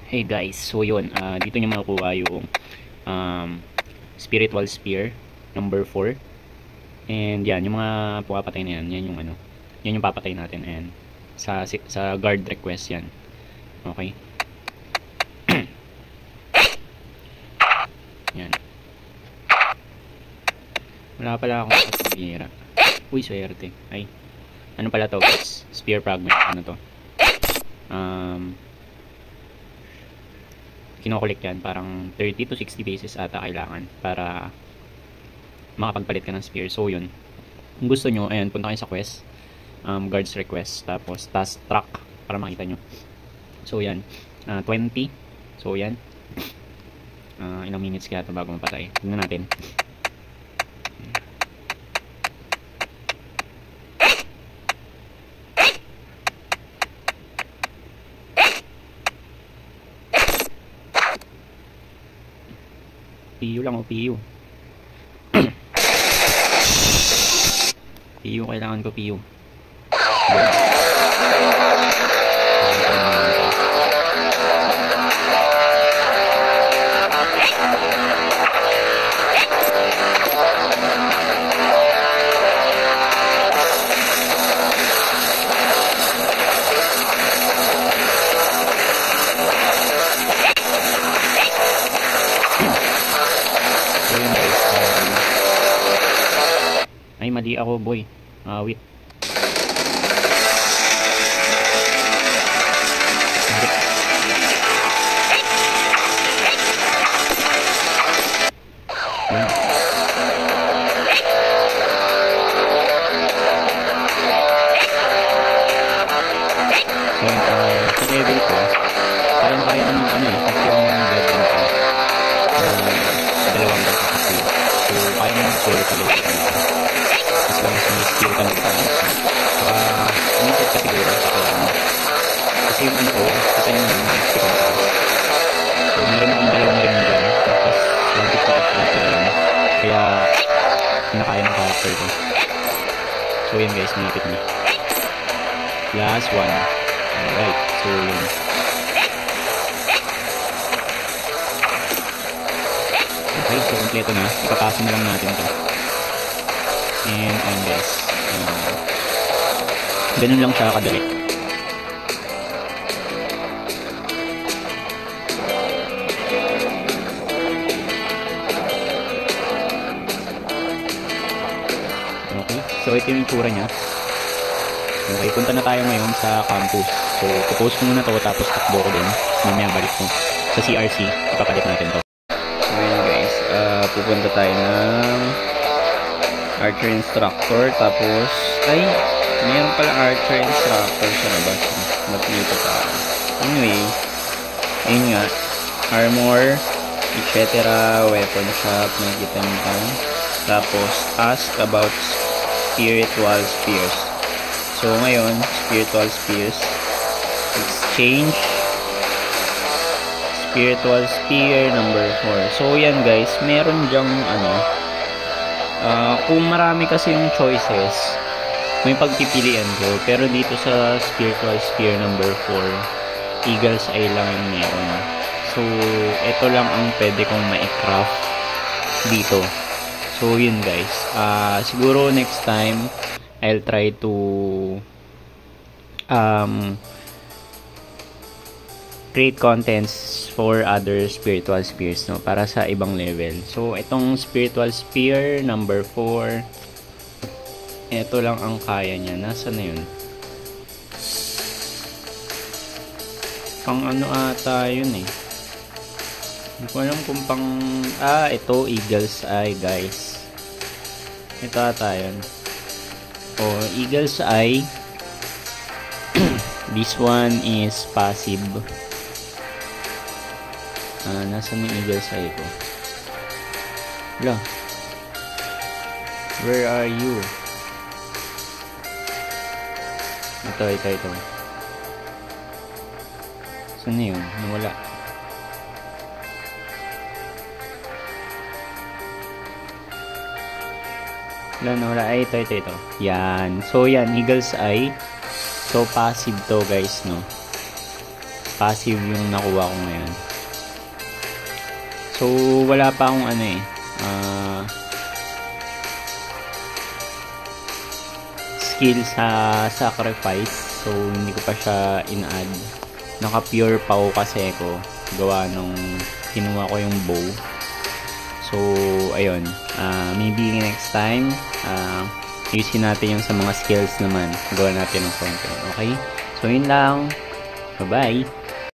Hey guys, so yun, dito nyo makukuha yung spiritual spear number 4. And yan, yung mga pumapatay na yan, yan yung ano, yan yung papatay natin. And sa guard request yan. Okay. Yan. Wala pala akong pagpira. Uy, swerte. Ay, ano pala to guys? Spear fragment. Ano to? Kinokollect yan. Parang 30 to 60 pieces ata kailangan para makapagpalit ka ng spear. So yun, kung gusto nyo, ayan, punta kayo sa quest, guards request, tapos task track para makita nyo. So yan, 20. So yan, ilang minutes kaya ito bago mapatay. Tingnan natin. PU lang o PU. PU, kailangan ko PU. Ay, mali ako boy. Wait. Sa level ko, kaya ng ano eh, kasi yung level ko, dalawang beses kasi. So, kaya ng score ka level ko. As long as may skill ka ng time. Umisit ka siguro sa kailangan. Kasi yung ano ko, kita nyo yung skill ko. So, meron akong dalawang ring dyan. Tapos, lagi ko at lang. Kaya, kinakaya ng character ko. So, yun guys, malapit na. Last one. Alright, so yun. Okay, so kompleto na. Ipapasa na lang natin ito. And guys, ganun lang siya kadali. Okay, so ito yung itsura niya. Okay, punta na tayo ngayon sa campus. So, popost ko muna to, tapos takbo ko din. Mamaya balik ko sa CRC. Ipapalit natin to. So, yun guys, pupunta tayo ng archer instructor. Tapos, ay, mayroon pala archer instructor sa labas. Matlito tayo. Anyway, ayun nga, armor, etc. Weapon shop, nakikita nyo pa. Tapos, ask about spiritual spears. So, ngayon, spiritual spears. Exchange. Spiritual spear number 4. So, yan guys. Meron dyang ano. Kung marami kasi yung choices, may pagpipilian ko. Pero dito sa spiritual spear number 4, Eagle's Eye lang yung meron. So, ito lang ang pwede kong ma-craft dito. So, yun guys. Siguro next time, I'll try to create contents for other spiritual spears, no, para sa ibang level. So itong spiritual spear number 4, ito lang ang kaya niya. Nasaan na yun? Pang ano ata yun eh. Hindi ko alam kung pang ito Eagle's Eye guys. Ito ata yun. Eagle's Eye. This one is passive. Nasaan yung Eagle's Eye ko? Wala. Where are you? Ito. Saan na yun? Nawala. Wala. Ay, ito. Yan. So, yan. Eagle's Eye. So, passive to, guys, no? passive yung nakuha ko ngayon. So, wala pa akong skill sa sacrifice. So, hindi ko pa siya in-add. Naka-pure pa ako kasi ko. Gawa nung kinuha ko yung bow. So, ayun. Maybe next time, ayusin natin yung sa mga skills naman. Gawa natin ng konti. Okay? So, yun lang. Bye-bye!